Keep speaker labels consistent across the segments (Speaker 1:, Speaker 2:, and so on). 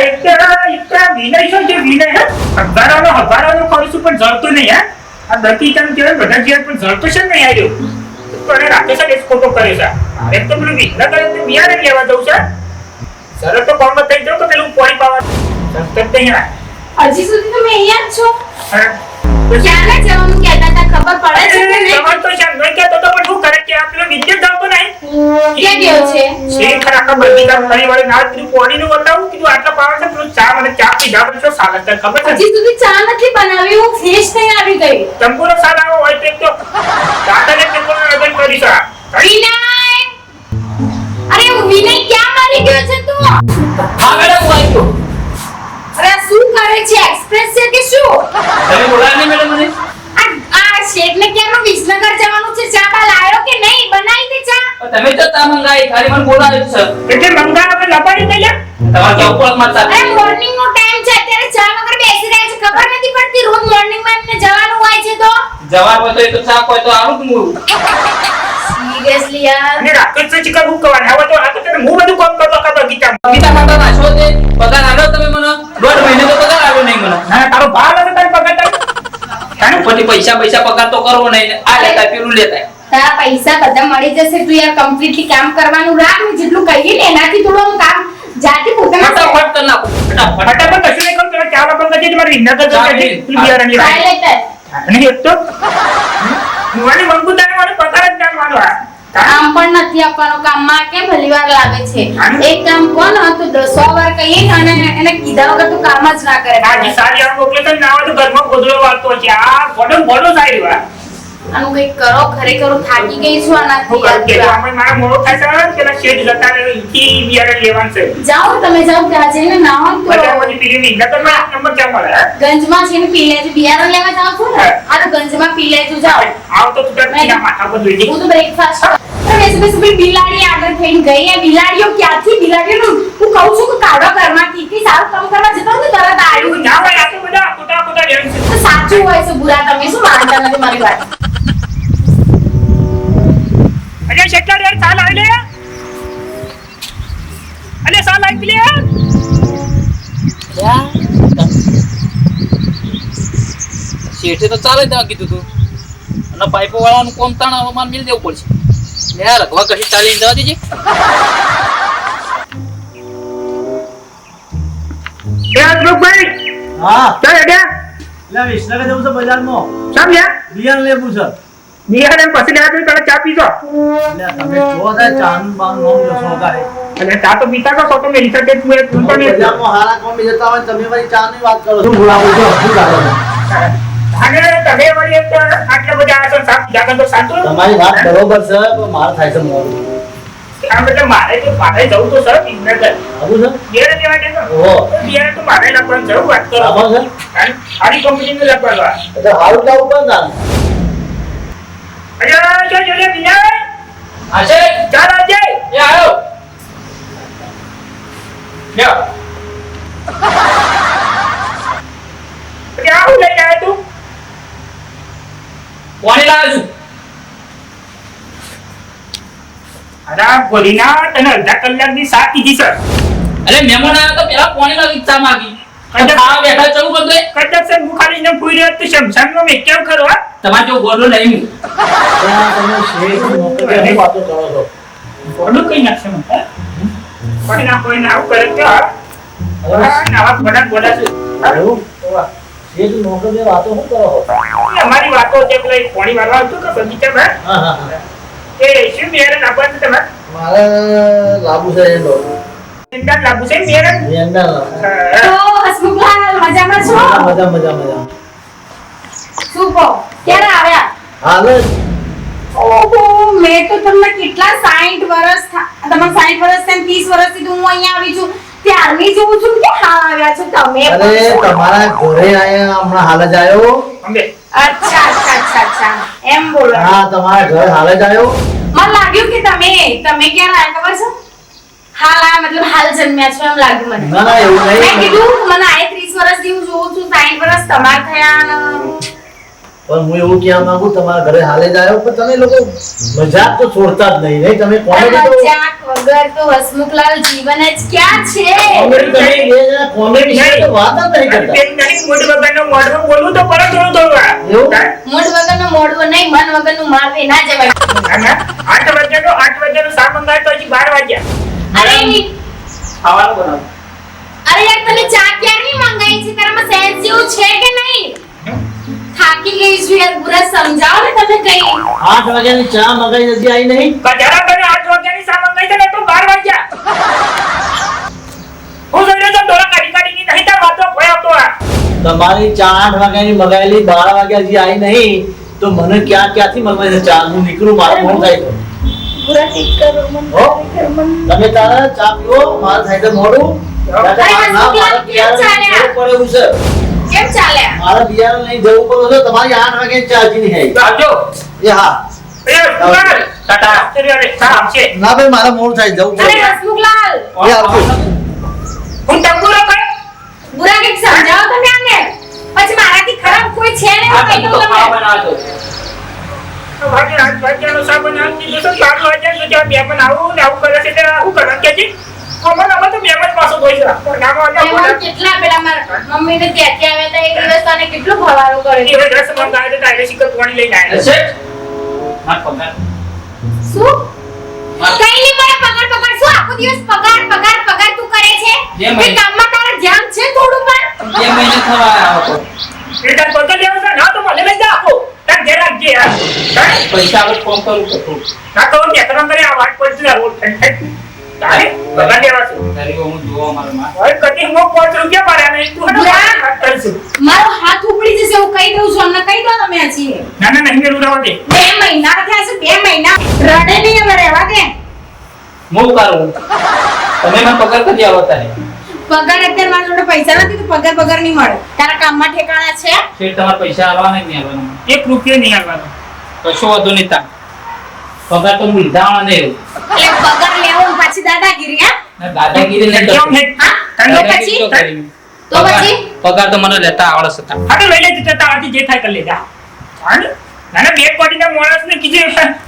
Speaker 1: એટલે વિનય શું છે વિનય હે હજારો કરું છું પણ જળતો નહીં હે આ દતી કેમ કહેવાય બધા જીવન પણ જળતો છે ને આવ્યો તો એને રાતે છે ફોટો કરે છે અરે તો પેલું વિઘ્ન કરે તો બિયારે લેવા જવું છે સર તો કોમ થઈ જાવ તો પેલું પોઈ પાવા સંસ્કૃત અહીંયા
Speaker 2: હજી સુધી તમે અહીંયા જ છો
Speaker 1: ક્યારે
Speaker 2: જવાનું કહેતા હતા ખબર પડે છે કે નહીં
Speaker 1: ખબર તો છે નહીં કહેતો તો પણ શું કરે કે આ પેલો વિદ્યુત જતો નહીં
Speaker 2: કે ગયો છે
Speaker 1: ખરા ખબર બધી કામ કરી વાળી ના પેલું પોણી નું બતાવું કીધું આટલા પાવે છે પેલું ચા મને ચા પીધા પછી શું સાલ હતા ખબર છે
Speaker 2: હજી સુધી ચા નથી બનાવી હું ફ્રેશ થઈ આવી ગઈ
Speaker 1: તંબુરો સાલ આવો હોય તો એક તો દાદાને તંબુરો લગન કરી છે
Speaker 2: વિનય અરે વિનય ક્યાં મારી ગયો છે તું
Speaker 3: હા મેડમ હું આવી ગયો
Speaker 2: અરે શું કરે છે એક્સપ્રેસ છે કે શું
Speaker 3: તમે બોલાવ્યા નહીં મેડમ મને
Speaker 2: આ શેઠને ક્યાંનું વિસનગર જવાનું છે ચા બા લાયો કે નહીં બનાવી દે ચા
Speaker 3: તમે તો તા મંગાઈ ખાલી મને બોલાવ્યો છે
Speaker 1: એટલે મંગા હવે લપાડી દઈએ
Speaker 3: તમારે તો ઉપર મત
Speaker 2: અરે મોર્નિંગ નો ટાઈમ છે અત્યારે ચા વગર બેસી રહ્યા છે ખબર નથી પડતી રોજ મોર્નિંગ માં એમને જવાનું હોય છે તો
Speaker 3: જવાબ હોય તો એ તો ચા કોઈ તો આવું જ હું
Speaker 2: સિરિયસલી યાર
Speaker 1: અને રાકેશ છે ચિકન બુક કરવાના હવે તો આ તો તને હું બધું કામ કરતો કરતો ગીતા
Speaker 3: ગીતા માતા નાશો તે પગાર આવ્યો તમે મને 1.5 મહિને તો પગાર આવ્યો નહીં મને
Speaker 1: ના તારો ભાવ નથી તારી પગાર
Speaker 3: કાનું પછી પૈસા પગાર તો કરવો નહીં આ લેતા પેલું લેતા
Speaker 2: તારા પૈસા બધા મળી જશે તું યાર કમ્પ્લીટલી કામ કરવાનું રાખ ને જેટલું કહીએ ને એનાથી થોડું કામ જાતે પોતાના
Speaker 3: ફટાફટ કરી નાખો ફટાફટ
Speaker 1: ફટાફટ કશું નહીં કરું પેલા ચા વાપરવા જજે તમારી વિનગર જજે બિયારાની વાત
Speaker 2: લેટર
Speaker 1: અને એક તો મુવાની મંગુતાને મને પગાર જ જાણવાનો આ
Speaker 2: કામ પણ નથી આપવાનો કામમાં કે ભલીવાર લાગે છે એક કામ કોણ હતું 100 વાર કહીએ ને અને એને કીધા વગર તો કામ જ ના કરે
Speaker 1: આજે સારી આ મોકલે તો ના હોય તો ઘરમાં ગોદડો વાળતો છે આ ગોડો સારી વાત
Speaker 2: આનું કઈ કરો ખરેખર થાકી ગઈ છું
Speaker 1: હું કરું કે
Speaker 2: આનાથી
Speaker 1: અમે મારા મોડો થાય છે પેલા શેડ જતા રહે ઈથી બિયારણ લેવાનું છે
Speaker 2: જાઓ તમે જાઓ ત્યાં જઈને નાહો તો
Speaker 1: બધા પછી પીલી વિનગર તો નંબર ક્યાં મળે
Speaker 2: ગંજમાં છે ને પી લેજો બિયારણ લેવા જાવ છો ને આ તો ગંજમાં પી લેજો જાઓ
Speaker 1: આવ તો તું તારા માથા પર જોઈ
Speaker 2: હું તો બ્રેકફાસ્ટ બેસી બિલાડી આગળ થઈને ગઈ એ બિલાડીઓ ક્યાંથી બિલાડીઓ હું કહું છું કે કાઢો ઘરમાંથી કે સારું કામ કરવા જતો ને તરત આવ્યું
Speaker 1: ના ભાઈ આ તો બધા ખોટા રેણ છે
Speaker 2: તો સાચું હોય છે બુરા તમે શું માનતા નથી મારી વાત
Speaker 1: અરે શેઠા યાર સાલ આવી લે અલે સાલ આવી લે
Speaker 3: શેઠે તો ચાલે જ કીધું તું અને પાઇપો વાળાનું કોમ તાણ હવામાન મિલ દેવું પડશે યાર રખવા કશી ચાલીને જવા દેજે
Speaker 1: એ અજમુકભાઈ
Speaker 4: હા
Speaker 1: ચાલ એડ્યા
Speaker 4: એટલે વિસનગર જવું છે બજારમાં
Speaker 1: સમજ્યા
Speaker 4: બિયારણ લેવું છે
Speaker 1: બિયારણ પછી લેવા તો પેલા ચા પીજો
Speaker 4: એટલે તમે જો થાય ચાનું બાનું નોમ જશો કારે
Speaker 1: અને ચા તો પીતા તો તો મેરી સાથે તું એ તું પણ
Speaker 4: બજારમાં હારા કોમ જતા હોય તમે વળી ચાની વાત કરો શું બોલાવો છો શું કાઢો
Speaker 1: અને તમે વળી એક આટલા બધા આ સાપ જાગન તો સાચું
Speaker 4: તમારી વાત બરોબર છે પણ માર થાય છે મોડું
Speaker 1: આ એટલે મારે જવું તો સર વિનગર
Speaker 4: આવું છે
Speaker 1: બિયારણ લેવા દે
Speaker 4: ઓહો
Speaker 1: બિયારણ તો મારે લખવાનું જરૂર વાત કરો
Speaker 4: આવો છે
Speaker 1: સારી કંપનીનું લખવાનું
Speaker 4: એટલે હારું લાવું પણ ના
Speaker 1: અરે જો જો વિનય
Speaker 3: આશે
Speaker 1: ચાલ આવજે
Speaker 3: એ આવ્યો લ્યો
Speaker 1: કે આવું લઈ આવ્યો તું
Speaker 3: કોને લાવ્યો છું
Speaker 1: અરે ભરીના તને અડધા કલાકની સાત કીધી સર
Speaker 3: અરે મહેમાન આવ્યો તો પેલા કોને લાવી ચા માંગી ખાવા બેઠા ચલું કરતો
Speaker 1: કદાચ સર હું ખાલી એને પૂરી રહ્યો તો શમશાનમાં મેં કેમ કરો હા
Speaker 3: તમારે જો ગોડો નહીં
Speaker 4: તમે શેઠ નોકરી વાતો કરો છો
Speaker 1: ગોડું કઈ નાખશે મને કોઈ ના આવું કરે તો નવા ગોડા છે
Speaker 4: એવું શેઠ નોકરી વાતો શું કરો
Speaker 1: અમારી વાતો છે પેલા પાણી વાળવા આવતું કે બગીચામાં
Speaker 4: હા હા
Speaker 1: એ શું બિયારણ આપવાનું તમે
Speaker 4: મારે લાબુ છે એનો
Speaker 1: ઇન્દાન લાગુ છે બિયારણ
Speaker 4: એંડા
Speaker 2: તો હસમુખલાલ મજામાં છો
Speaker 4: મજા મજા મજા
Speaker 2: શું કહો ક્યારે આવ્યા
Speaker 4: હાલ
Speaker 2: ઓહો મેં તો તમને કેટલા 60 વર્ષ તમારા 60 વર્ષ થઈને 30 વર્ષથી તો હું અહીંયા આવી છું ત્યારની જોઉં છું કે હાલ આવ્યા છો તમે
Speaker 4: અરે તમારા ઘરે આયા હમણાં હાલ જ આવ્યો
Speaker 1: અંબે
Speaker 2: અચ્છા એમ બોલો
Speaker 4: હા તમારા ઘરે હાલ જ આવ્યો
Speaker 2: મને લાગ્યું કે તમે ક્યારે આવ્યા ખબર છે હાલ આ મતલબ હાલ જન્મ્યા છો એમ લાગ્યું મને
Speaker 4: ના ના એવું
Speaker 2: મેં
Speaker 4: નહીં
Speaker 2: કીધું મને આ 30 વર્ષથી હું જોઉં છું 60 વર્ષ તમાર થયા ને
Speaker 4: પણ હું એવું કહેવા માંગુ તમારા ઘરે હાલે જ આવ્યો પણ તમે લોકો મજાક તો છોડતા જ નહીં તમે કોમેડી તો
Speaker 2: મજાક વગર તો હસમુખલાલ જીવન જ ક્યાં છે
Speaker 4: કોમેડી તમે બે જણા કોમેડી વિશે તો વાત જ નહીં કરતા
Speaker 1: પેલી નહીં મોઢ વગરનો મોઢું બોલવું તો પડે થોડું
Speaker 4: એવું?
Speaker 2: મૂળ વગરનું મોઢું નહીં મન વગરનું મારવે ના જવાય
Speaker 1: 8 વાગ્યાનો સા મંગાવ્યો તો હજી 12 વાગ્યા
Speaker 2: અરે
Speaker 3: ખાવાનું બનાવ
Speaker 2: અરે યાર તને ચા ક્યારની મંગાઈ છે તારામાં સેન્સ જેવું છે કે નહીં થાકી ગઈ છું યાર પૂરા સમજાવો ને તમે કઈ
Speaker 4: 8 વાગ્યાની ચા મગાઈ હજી આવી નહીં
Speaker 1: કજારા તને 8 વાગ્યાની સા મંગાવી છે ને તો 12 વાગ્યા હું જોઈને તો ડોળા કાઢી નહીં તાર વાતો ભોય આવતો આ
Speaker 4: તમારી ચા 8 વાગ્યાની મગાવેલી 12 વાગ્યા હજી આવી નહીં તો મને ક્યાંથી મળવાની છે ચા હું નીકળું મારું મોડું થાય છે
Speaker 2: પૂરા ઠીક કરો મન
Speaker 4: હો?
Speaker 2: કર મન
Speaker 4: તમે તારા ચા પીવો મારે થાય છે મોડું દાદા,
Speaker 2: અરે,
Speaker 4: ના, મારે
Speaker 2: કેમ
Speaker 4: બિયારણ
Speaker 2: ચાલ્યા?
Speaker 4: જવું પડે એવું છે
Speaker 2: કેમ ચાલે
Speaker 4: મારે બિયારણ લઈને જવું પડે છે તમારી 8 વાગ્યાની ચા હજી નહીં
Speaker 1: આવજો
Speaker 4: આવી એ હા
Speaker 1: એ સુકાર ટાટા અરે સાહેબ છે
Speaker 4: ના ભાઈ મારે મોડું થાય જવું
Speaker 2: અરે
Speaker 4: પડે
Speaker 2: હસમુખલાલ
Speaker 4: એ આવજો
Speaker 1: હું તંબુરો કર
Speaker 2: પૂરા કંઈક સમજાવો તમે આને પછી મારાથી ખરાબ કોઈ છે ને
Speaker 3: આ
Speaker 2: હું કહી
Speaker 3: તો
Speaker 2: દઉં
Speaker 3: ખાવા
Speaker 2: તમને
Speaker 3: બનાવજો
Speaker 1: ભાગે 8 વાગ્યાનો સા બનાવી દીધો તો 12 વાગ્યા સુધી બે પણ આવું ને આવું કરે છે એટલે હું કરું કે જી અમાર તો બે જ પાછો જોઈ છે નામો
Speaker 2: એમાં કેટલા પેલા મારા મમ્મીને ત્યાંથી આવ્યા હતા એક દિવસ તને કેટલો ભવારો કર્યો
Speaker 1: એ રસ મંગાવે તો ડાયરેક્ટ શિકર પાણી લઈને આવ્યા
Speaker 3: છે માર પગાર
Speaker 2: શું કઈ નહીં મને પગાર શું આખો દિવસ પગાર તું કરે છે
Speaker 3: બે
Speaker 2: એ
Speaker 3: મહિને.
Speaker 2: કામમાં તારે ધ્યાન છે થોડું પણ
Speaker 3: 2 મહિને થવા આવ્યો તો
Speaker 1: એ તાર પગાર લેવો છે ના તો મને લઈ જા આપો તાર ઘેર રાખજે યાર
Speaker 3: પૈસા આપણે કોમ કરું તો થોડું
Speaker 1: ના તો હું બેકરણ કરી આ વાત પડતી યાર રોડ તારે પગાર લેવા છે
Speaker 3: તારી હું જોવા મારા માં
Speaker 1: હવે કદી હું 5 રૂપિયા માર્યા નહીં તું હે વાત કરશું
Speaker 2: મારો હાથ ઉપડી જશે હું કહી દઉં છું અમને કહી દો તમે હજી
Speaker 1: ના નહીં મેરું રહેવા દે
Speaker 2: 2 મહિના થયા છે 2 મહિના રડે નહીં હવે રહેવા દે
Speaker 3: હું કરું તમે મને પગાર કરી આવો તારે
Speaker 2: પગાર અત્યારે મારા જોડે પૈસા નથી તો પગાર નહીં મળે તારા કામમાં ઠેકાણા છે
Speaker 3: ફેર તમારા પૈસા આવવાના નહીં આવવાના
Speaker 1: 1 રૂપિયો નહીં આવવાનો
Speaker 3: કશો વાંધો નહીં તા પગાર તો હું લીધા નહીં
Speaker 2: એટલે પગાર લેવું પછી દાદાગીરી હા
Speaker 3: ના દાદાગીરી નહીં
Speaker 1: કેમ
Speaker 3: કરતો.
Speaker 1: નહીં
Speaker 2: હા?
Speaker 1: તને
Speaker 3: દાદાગીરી તો કરી.
Speaker 2: તો
Speaker 3: પગાર-
Speaker 2: પછી?
Speaker 3: પગાર તો મને લેતા આવડે છે તા.
Speaker 1: હા તો લઈ લેજે તારાથી જે થાય કરી લેજે હા ને નાના બે પાટીના માણસને કીધે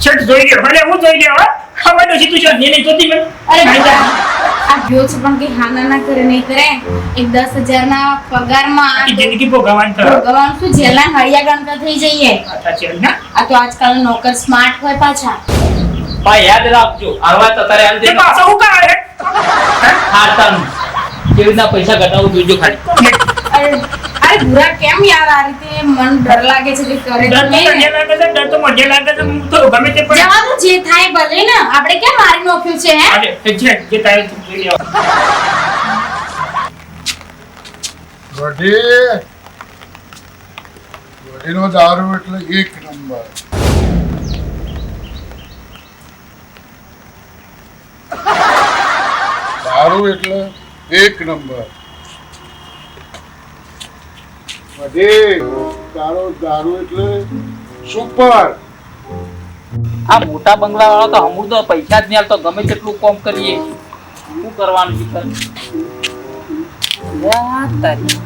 Speaker 1: શર્ટ જોઈ લ્યો ભલે હું જોઈ લ્યો હવે ડોસી તું શર્ટ નહીં જોતી મને
Speaker 2: અરે બા, આ ગયો છે પણ કે હા ના કરે નહીં કરે એક 10,000 ના પગારમાં
Speaker 1: આખી જિંદગી ભોગવવાનું થયો
Speaker 2: ભગવાન શું જેલના હળિયા ગણતા થઈ જઈએ
Speaker 1: સાચી વાત ના
Speaker 2: આ તો આજકાલ નોકર સ્માર્ટ હોય પાછા
Speaker 3: ભાઈ યાદ રાખજો આવા તો તારે આમ
Speaker 1: તે
Speaker 3: દેજો.
Speaker 1: પાછો હું કાઢે
Speaker 3: હારતાનું. કેવી રીતના પૈસા ઘટાડવું જોજો ખાલી
Speaker 2: અરે અરે ભૂરા કેમ યાર આ રીતે મન ડર લાગે છે કે કરે
Speaker 1: ડર
Speaker 2: તો
Speaker 1: તો
Speaker 2: નહીં.
Speaker 1: તને લાગે છે ડર તો મને લાગે છે હું તો ગમે તે પણ
Speaker 2: જવા દો જે થાય ભલે ને આપણે કેમ મારી નોખ્યું છે હે
Speaker 1: અરે તે જે થાય તું જોઈ લ્યો
Speaker 5: વડીનો દારૂ એટલે એક નંબર દારૂ એટલે એક નંબર વડી તારો દારૂ એટલે સુપર
Speaker 3: આ મોટા બંગલા વાળો તો અમુક તો પૈસા જ નહીં આલતો ગમે તેટલું કામ કરીએ શું કરવાનું છે યાર તારી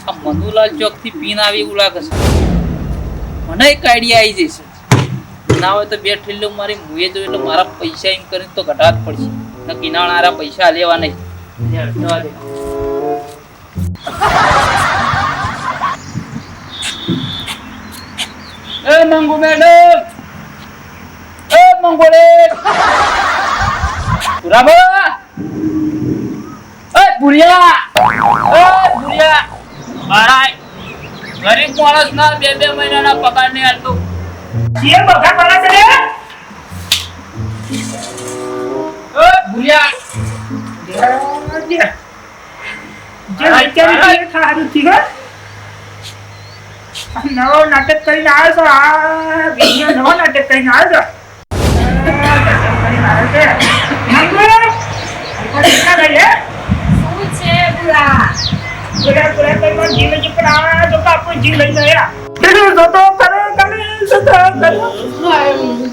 Speaker 3: આ મનુલાલ ચોક થી પીન આવી એવું લાગે છે મને એક આઈડિયા આવી જશે ના હોય તો બે ઠેલ્લો મારી મુએ જો એટલે મારા પૈસા એમ કરીને તો ઘટાડ પડશે ને કિનાણારા પૈસા લેવા નહીં યાર, જવા દે. એ મંગુ મેડમ એ મંગોળે પુરાબા એ ભુરિયા મારા ગરીબ માણસ ના 2 મહિનાના પગાર નહીં આલતો
Speaker 1: જે બગા પડે છે રે
Speaker 3: એ ભુરિયા
Speaker 1: જે વિચારી તે ખારું થી હો નવો નાટક કરીને આવ્યો છો આ વિડિયો નવો નાટક કરીને આવ્યો
Speaker 2: શું છે ભૂરા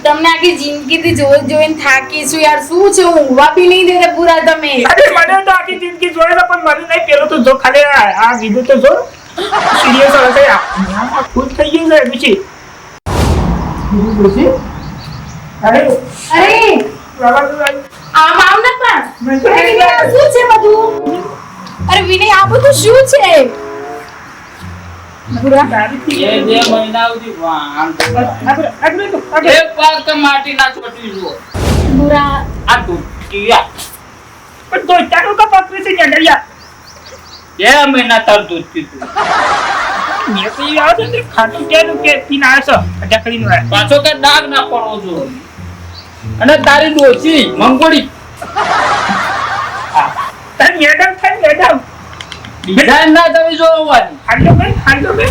Speaker 2: તમને આખી જિંદગીથી જોઈને થાકીશું યાર શું છે ઊંઘવા બી નહીં દેતા પૂરા તમે
Speaker 1: મને તો આખી જિંદગી જોડે પણ મને નહીં પેલો તો જો ખાલી આ વિડિયો તો જો સિરિયસ હવે કઈ આ ખુદ થઈ ગયું છે પછી અરે
Speaker 2: અરે
Speaker 1: બાબા
Speaker 2: આમ આવ ને પણ અરે વિનય, આ શું છે બધું? અરે વિનય, આ બધું શું છે? પૂરા
Speaker 3: એ 2 મહિના સુધી વાંધો એક વાર તો માટી ના ચોટી જુઓ
Speaker 2: પૂરા
Speaker 3: આ તૂટ્યા
Speaker 1: પણ તો ચાલો કા પકવે છે જડ્યા
Speaker 3: 2 મહિના તાર દૂધ પીતું
Speaker 1: મેં તો ઈ આવે છે ખાટું કેનું કે પીને આવ્યો છો ઢકડીનું આવે
Speaker 3: પાછો કે ડાઘ ના પડવો જો અને તારી ડોસી મંગોડી
Speaker 1: તાર મેડમ થાય મેડમ
Speaker 3: ડિઝાઇન ના તમે જોવાની
Speaker 1: હાલો બે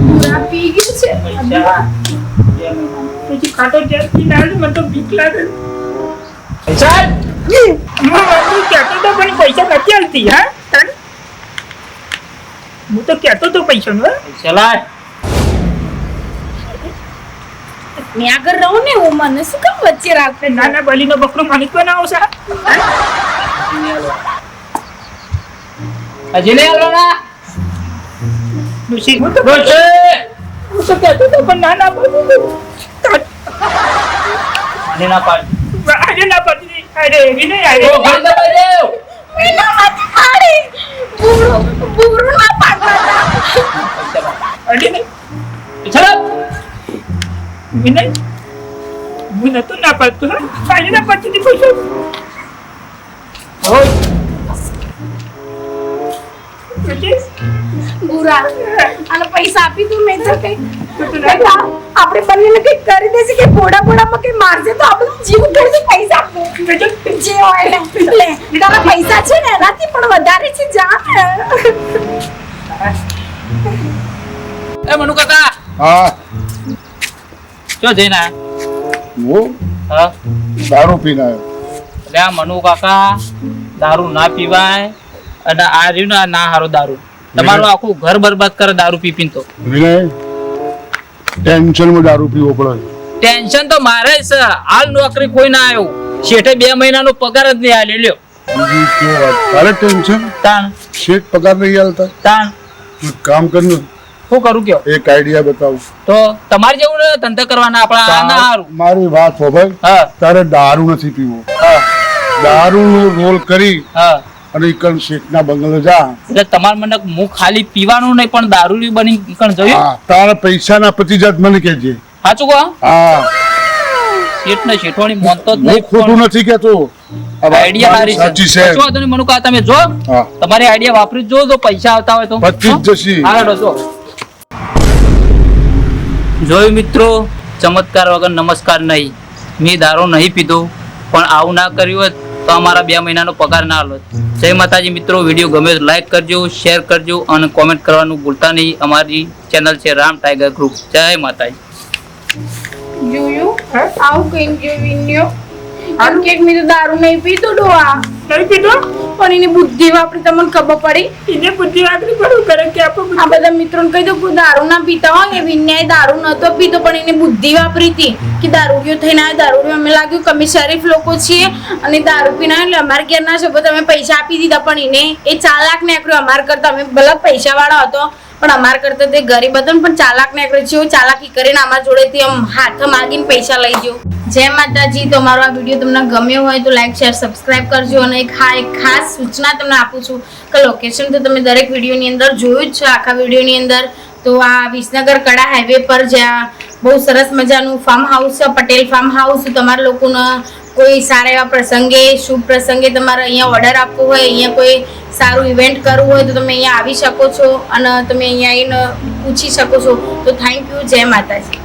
Speaker 2: પૂરા પી ગયું છે.
Speaker 3: પૈસા 2 મહિના
Speaker 1: પછી ખાટો જેલ પીને આવ્યો મને તો બીક લાગે
Speaker 3: પૈસા
Speaker 1: હું કહેતો તો પણ પૈસા નથી આવતી હા તને હું તો કહેતો તો પૈસા નો
Speaker 3: પૈસા લાય
Speaker 2: મેં આગળ રહું ને, હું મને શું કામ વચ્ચે રાખે?
Speaker 1: નાના બલીનો બકરો માલિક બનાવો છે
Speaker 3: હજી નહીં આલો ના
Speaker 1: ડોશી હું તો
Speaker 3: ડોસી
Speaker 1: કહેતો તો પણ નાના બલી
Speaker 3: મને ના પાડ
Speaker 1: આજે ના પતી અરે વિનય અરે
Speaker 3: ઓ બંધ બજાવ
Speaker 2: વિનય, મત પાડી. બુરું ના પાડવા.
Speaker 1: અરે ને
Speaker 3: ચલો
Speaker 1: વિનય હું નતો ના પાડતો હા આજે ના પતી પૈસા
Speaker 3: ઓય
Speaker 1: પછી
Speaker 2: બુરા, આને પૈસા આપી દઉં મેં તો કઈ બેટા, આપણે બંનેને કંઈક કરી દેશે કે ઘોડામાં કઈ મારશે તો આપણે જીવ કરશે. પૈસા આપો જે હોય ને લે. તારા પૈસા છે ને એનાથી પણ વધારે છે. જા
Speaker 3: એ મનુ કાકા
Speaker 5: હા
Speaker 3: ચો જઈને
Speaker 5: હું
Speaker 3: હા
Speaker 5: દારૂ પીને આવ્યો.
Speaker 3: એટલે આ મનુ કાકા દારૂ ના પીવાય અને આ રહ્યું ને આ ના હારો દારૂ તમારું આખું ઘર બરબાદ કરે દારૂ પી પીને તો
Speaker 5: વિનય ટેન્શનમાં દારૂ પીવો પડે.
Speaker 3: ટેન્શન તો મારે જ છે હાલ નોકરી કોઈ ના આવ્યું શેઠે 2 મહિનાનો પગાર જ નહીં આલ્યો લ્યો
Speaker 5: બીજી કેવો વાત? તારે ટેન્શન
Speaker 3: તાણ
Speaker 5: શેઠ પગાર નહીં આલતા?
Speaker 3: તાણ
Speaker 5: એક કામ કર ને,
Speaker 3: શું કરું કયો
Speaker 5: એક આઈડિયા બતાવું.
Speaker 3: તો તમારે જેવું ને ધંધા કરવાના આપણા આ ના હારું
Speaker 5: મારી વાત હોભળ.
Speaker 3: હા
Speaker 5: તારે દારૂ નથી પીવો.
Speaker 3: હા
Speaker 5: દારૂનો રોલ કરી
Speaker 3: હા
Speaker 5: અને ઈકણ શેઠના બંગલે જા.
Speaker 3: એટલે તમારે મને હું ખાલી પીવાનું નહીં પણ દારૂ બની ઈકણ જોયું
Speaker 5: હા, તારા પૈસાના પ્રતિજાત મને કહેજે.
Speaker 3: સાચું કહો
Speaker 5: હા,
Speaker 3: શેઠ ને શેઠવાણી મોનતો જ
Speaker 5: હું
Speaker 3: નહીં
Speaker 5: ખોટું નથી કહેતો. આ વાત
Speaker 3: આઈડિયા
Speaker 5: મારી
Speaker 3: સારી
Speaker 5: સાચી
Speaker 3: છે
Speaker 5: છે.
Speaker 3: કશો વાંધો નહીં મનુ કાકા તમે જો
Speaker 5: હા,
Speaker 3: તમારી આઈડિયા વાપરી જ જો તો પૈસા આવતા હોય તો
Speaker 5: પચી જ જશે.
Speaker 3: હાલો જો જોયું મિત્રો ચમત્કાર વગર નમસ્કાર નહીં મેં દારૂ નહીં પીધો પણ આવું ના કર્યું હોત તો અમારા 2 મહિનાનો પગાર ના આલો. જય માતાજી મિત્રો, વિડીયો ગમે તો લાઈક કરજો, શેર કરજો અને કોમેન્ટ કરવાનું ભૂલતા નહીં. અમારી ચેનલ છે રામ ટાઈગર ગ્રુપ. જય માતાજી.
Speaker 2: જોયું આવું કઈ જોયું આમ કે મેં તો દારૂ નહીં પીતો ડોહા
Speaker 1: નહીં પીધો
Speaker 2: પણ એની બુદ્ધિ વાપરી તમને ખબર પડી.
Speaker 1: એને બુદ્ધિ વાપરી પડું કરે કે આપણે
Speaker 2: આ બધા મિત્રોને કહી દો કે દારૂ ના પીતા હોય ને વિનય દારૂ નતો પીતો પણ એને બુદ્ધિ વાપરી હતી કે દારૂડિયો થઈને આવ્યો. દારૂડિયો અમે લાગ્યું કે અમે શરીફ લોકો છીએ અને દારૂ પીને આવ્યો એટલે અમારે ઘેર ના છો તમે પૈસા આપી દીધા પણ એને એ ચાલાક ને આકર્યો અમારા કરતા. અમે ભલે પૈસા વાળો હતો પણ અમારા કરતા તે ગરીબ હતો ને પણ ચાલાક ને આકર્યો છે. ચાલાકી કરીને અમારા જોડેથી આમ હાથ માગીને પૈસા લઈ ગયો. જય માતાજી. તો મારો આ વિડીયો તમને ગમ્યો હોય તો લાઈક શેર સબસ્ક્રાઇબ કરજો અને એક ખાસ સૂચના તમને આપું છું કે લોકેશન તો તમે દરેક વિડીયોની અંદર જોયું જ છે આખા વિડીયોની અંદર. તો આ વિસનગર કડા હાઈવે પર જ્યાં બહુ સરસ મજાનું ફાર્મ હાઉસ છે, પટેલ ફાર્મ હાઉસ. તમારા લોકોને કોઈ સારા એવા પ્રસંગે શુભ પ્રસંગે તમારે અહીંયા ઓર્ડર આપવો હોય, અહીંયા કોઈ સારું ઇવેન્ટ કરવું હોય તો તમે અહીંયા આવી શકો છો અને તમે અહીંયા આવીને પૂછી શકો છો. તો થેન્ક યુ. જય માતાજી.